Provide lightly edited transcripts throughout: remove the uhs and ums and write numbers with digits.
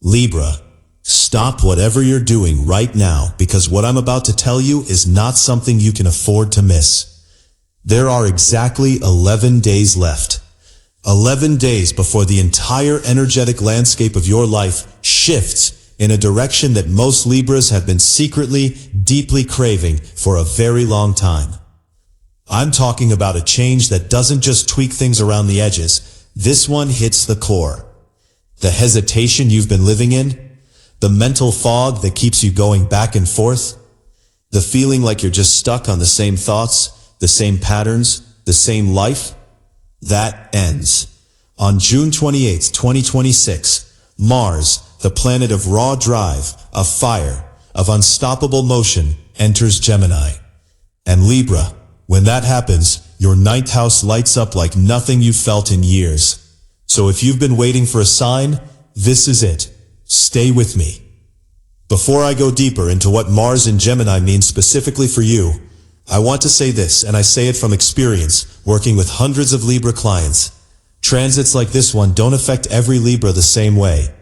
Libra, stop whatever you're doing right now because what I'm about to tell you is not something you can afford to miss. There are exactly 11 days left. 11 days before the entire energetic landscape of your life shifts in a direction that most Libras have been secretly, deeply craving for a very long time. I'm talking about a change that doesn't just tweak things around the edges. This one hits the core. The hesitation you've been living in, the mental fog that keeps you going back and forth, the feeling like you're just stuck on the same thoughts, the same patterns, the same life, that ends. On June 28, 2026, Mars, the planet of raw drive, of fire, of unstoppable motion, enters Gemini. And Libra, when that happens, your ninth house lights up like nothing you've felt in years. So if you've been waiting for a sign, this is it. Stay with me. Before I go deeper into what Mars in Gemini means specifically for you, I want to say this, and I say it from experience, working with hundreds of Libra clients. Transits like this one don't affect every Libra the same way.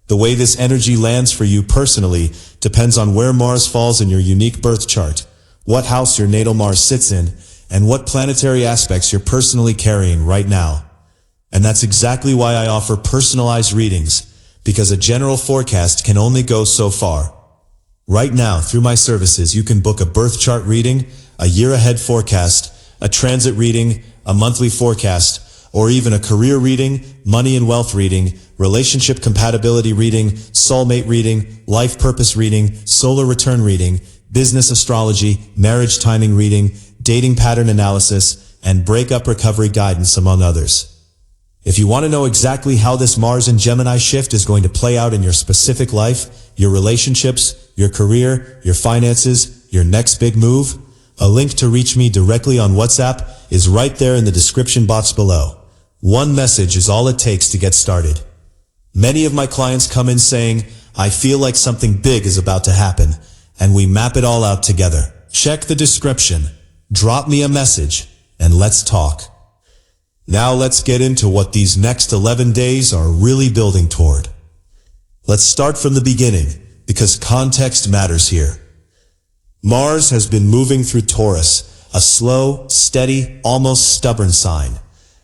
The way this energy lands for you personally depends on where Mars falls in your unique birth chart, what house your natal Mars sits in, and what planetary aspects you're personally carrying right now. And that's exactly why I offer personalized readings, because a general forecast can only go so far. Right now, through my services, you can book a birth chart reading, a year-ahead forecast, a transit reading, a monthly forecast, or even a career reading, money and wealth reading, relationship compatibility reading, soulmate reading, life purpose reading, solar return reading, business astrology, marriage timing reading, dating pattern analysis, and breakup recovery guidance, among others. If you want to know exactly how this Mars and Gemini shift is going to play out in your specific life, your relationships, your career, your finances, your next big move, a link to reach me directly on WhatsApp is right there in the description box below. One message is all it takes to get started. Many of my clients come in saying, I feel like something big is about to happen, and we map it all out together. Check the description, drop me a message, and let's talk. Now let's get into what these next 11 days are really building toward. Let's start from the beginning, because context matters here. Mars has been moving through Taurus, a slow, steady, almost stubborn sign.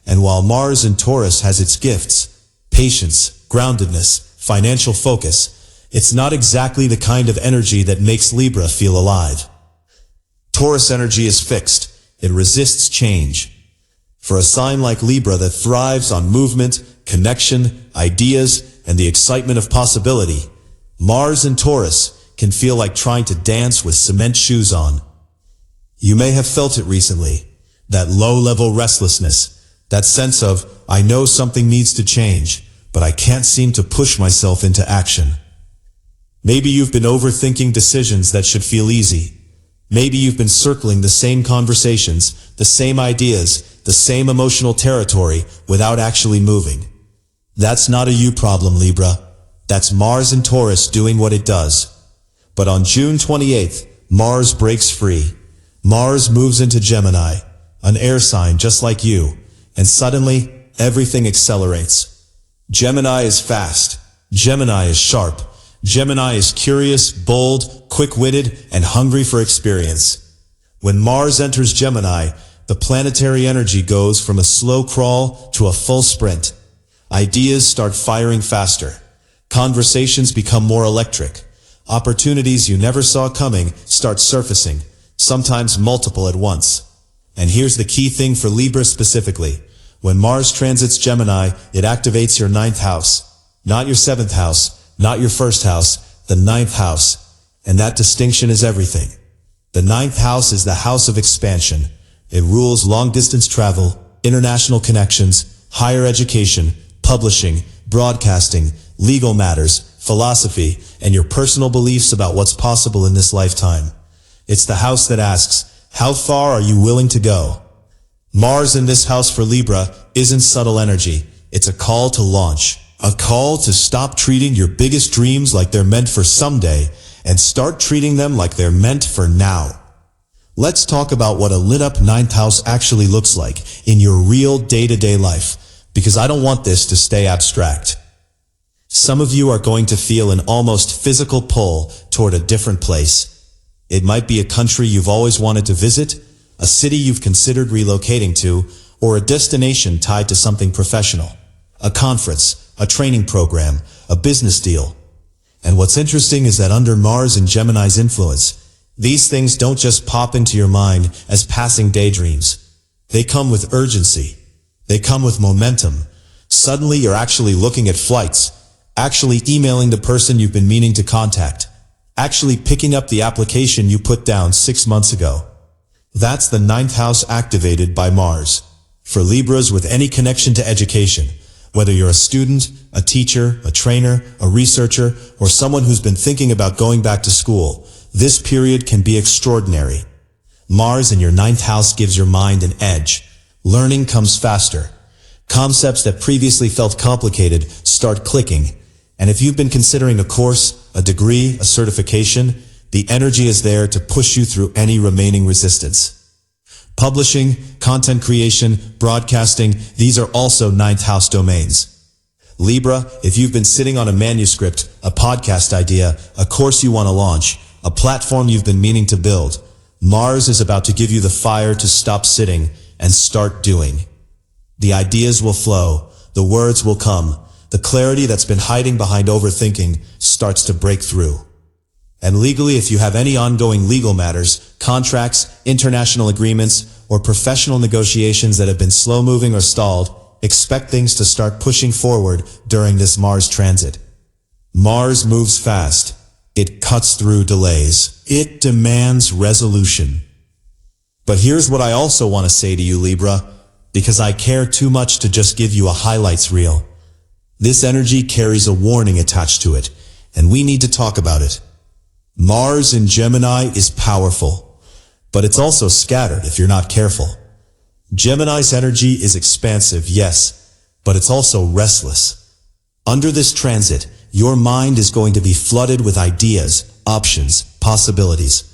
And while Mars in Taurus has its gifts, patience, groundedness, financial focus, it's not exactly the kind of energy that makes Libra feel alive. Taurus energy is fixed. It resists change. For a sign like Libra that thrives on movement, connection, ideas, and the excitement of possibility, Mars in Taurus can feel like trying to dance with cement shoes on. You may have felt it recently, that low-level restlessness, that sense of, I know something needs to change, but I can't seem to push myself into action. Maybe you've been overthinking decisions that should feel easy. Maybe you've been circling the same conversations, the same ideas, the same emotional territory without actually moving. That's not a you problem, Libra. That's Mars in Taurus doing what it does. But on June 28th, Mars breaks free. Mars moves into Gemini, an air sign just like you, and suddenly, everything accelerates. Gemini is fast. Gemini is sharp. Gemini is curious, bold, quick-witted, and hungry for experience. When Mars enters Gemini, the planetary energy goes from a slow crawl to a full sprint. Ideas start firing faster. Conversations become more electric. Opportunities you never saw coming start surfacing, sometimes multiple at once. And here's the key thing for Libra specifically. When Mars transits Gemini, it activates your ninth house. Not your seventh house, not your first house, the ninth house. And that distinction is everything. The ninth house is the house of expansion. It rules long-distance travel, international connections, higher education, publishing, broadcasting, legal matters, philosophy, and your personal beliefs about what's possible in this lifetime. It's the house that asks, how far are you willing to go? Mars in this house for Libra isn't subtle energy. It's a call to launch. A call to stop treating your biggest dreams like they're meant for someday and start treating them like they're meant for now. Let's talk about what a lit-up ninth house actually looks like in your real day-to-day life, because I don't want this to stay abstract. Some of you are going to feel an almost physical pull toward a different place. It might be a country you've always wanted to visit, a city you've considered relocating to, or a destination tied to something professional. A conference, a training program, a business deal. And what's interesting is that under Mars and Gemini's influence, these things don't just pop into your mind as passing daydreams. They come with urgency. They come with momentum. Suddenly you're actually looking at flights, actually emailing the person you've been meaning to contact, actually picking up the application you put down 6 months ago. That's the 9th house activated by Mars. For Libras with any connection to education, whether you're a student, a teacher, a trainer, a researcher, or someone who's been thinking about going back to school, this period can be extraordinary. Mars in your 9th house gives your mind an edge. Learning comes faster. Concepts that previously felt complicated start clicking. And if you've been considering a course, a degree, a certification, the energy is there to push you through any remaining resistance. Publishing, content creation, broadcasting, these are also 9th house domains. Libra, if you've been sitting on a manuscript, a podcast idea, a course you want to launch, a platform you've been meaning to build, Mars is about to give you the fire to stop sitting and start doing. The ideas will flow, the words will come, the clarity that's been hiding behind overthinking starts to break through. And legally, if you have any ongoing legal matters, contracts, international agreements, or professional negotiations that have been slow-moving or stalled, expect things to start pushing forward during this Mars transit. Mars moves fast. It cuts through delays. It demands resolution. But here's what I also want to say to you, Libra, because I care too much to just give you a highlights reel. This energy carries a warning attached to it, and we need to talk about it. Mars in Gemini is powerful, but it's also scattered if you're not careful. Gemini's energy is expansive, yes, but it's also restless. Under this transit, your mind is going to be flooded with ideas, options, possibilities.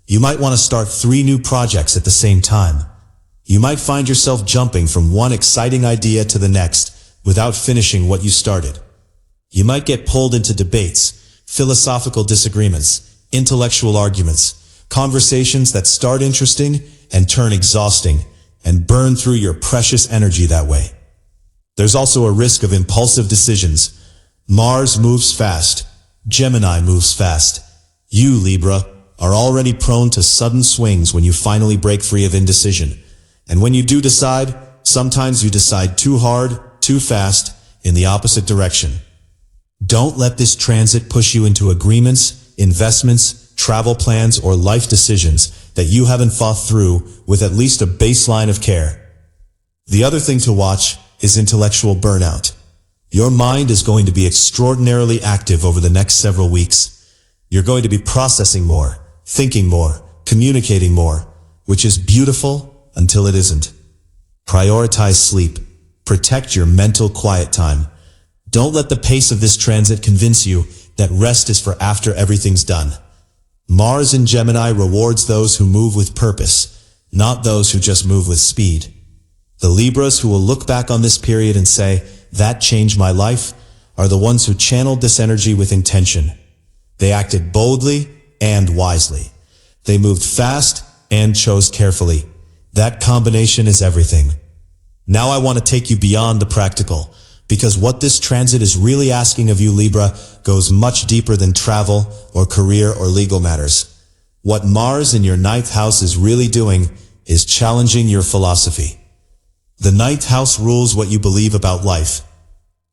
You might want to start 3 new projects at the same time. You might find yourself jumping from one exciting idea to the next without finishing what you started. You might get pulled into debates, philosophical disagreements, intellectual arguments, conversations that start interesting and turn exhausting and burn through your precious energy that way. There's also a risk of impulsive decisions. Mars moves fast. Gemini moves fast. You, Libra, are already prone to sudden swings when you finally break free of indecision. And when you do decide, sometimes you decide too hard, too fast, in the opposite direction. Don't let this transit push you into agreements, investments, travel plans, or life decisions that you haven't thought through with at least a baseline of care. The other thing to watch is intellectual burnout. Your mind is going to be extraordinarily active over the next several weeks. You're going to be processing more, thinking more, communicating more, which is beautiful until it isn't. Prioritize sleep. Protect your mental quiet time. Don't let the pace of this transit convince you that rest is for after everything's done. Mars in Gemini rewards those who move with purpose, not those who just move with speed. The Libras who will look back on this period and say, "That changed my life," are the ones who channeled this energy with intention. They acted boldly and wisely. They moved fast and chose carefully. That combination is everything. Now I want to take you beyond the practical, because what this transit is really asking of you, Libra, goes much deeper than travel or career or legal matters. What Mars in your 9th house is really doing is challenging your philosophy. The 9th house rules what you believe about life.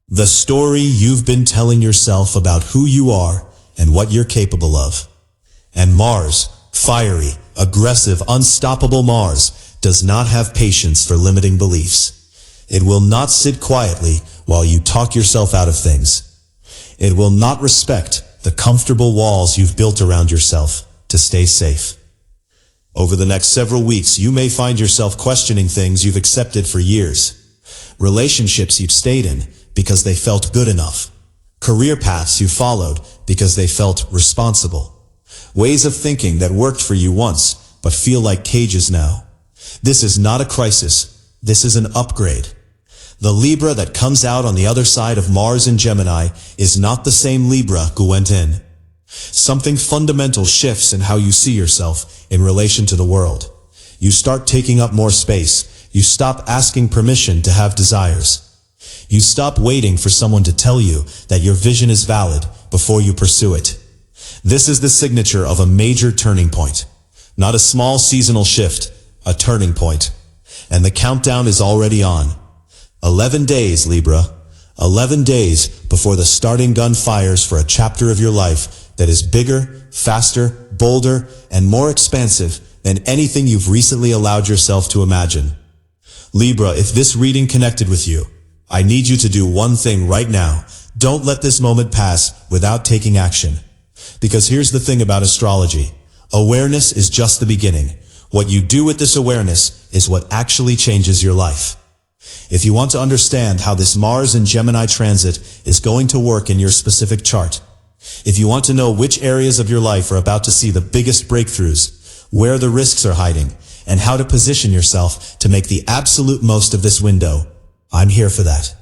The story you've been telling yourself about who you are and what you're capable of. And Mars, fiery, aggressive, unstoppable Mars, does not have patience for limiting beliefs. It will not sit quietly while you talk yourself out of things. It will not respect the comfortable walls you've built around yourself to stay safe. Over the next several weeks, you may find yourself questioning things you've accepted for years. Relationships you've stayed in because they felt good enough. Career paths you followed because they felt responsible. Ways of thinking that worked for you once but feel like cages now. This is not a crisis. This is an upgrade. The Libra that comes out on the other side of Mars in Gemini is not the same Libra who went in. Something fundamental shifts in how you see yourself in relation to the world. You start taking up more space. You stop asking permission to have desires. You stop waiting for someone to tell you that your vision is valid before you pursue it. This is the signature of a major turning point. Not a small seasonal shift, a turning point. And the countdown is already on. 11 days, Libra. 11 days before the starting gun fires for a chapter of your life that is bigger, faster, bolder, and more expansive than anything you've recently allowed yourself to imagine. Libra, if this reading connected with you, I need you to do one thing right now. Don't let this moment pass without taking action. Because here's the thing about astrology. Awareness is just the beginning. What you do with this awareness is what actually changes your life. If you want to understand how this Mars and Gemini transit is going to work in your specific chart, if you want to know which areas of your life are about to see the biggest breakthroughs, where the risks are hiding, and how to position yourself to make the absolute most of this window, I'm here for that.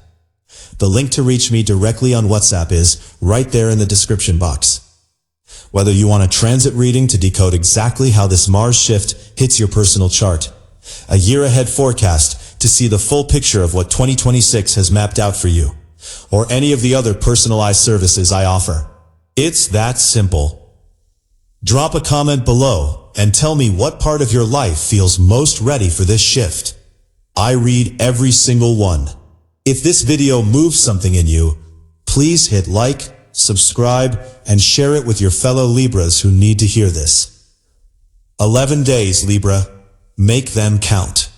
The link to reach me directly on WhatsApp is right there in the description box. Whether you want a transit reading to decode exactly how this Mars shift hits your personal chart, a year-ahead forecast to see the full picture of what 2026 has mapped out for you, or any of the other personalized services I offer, it's that simple. Drop a comment below and tell me what part of your life feels most ready for this shift. I read every single one. If this video moves something in you, please hit like, subscribe, and share it with your fellow Libras who need to hear this. 11 days, Libra. Make them count.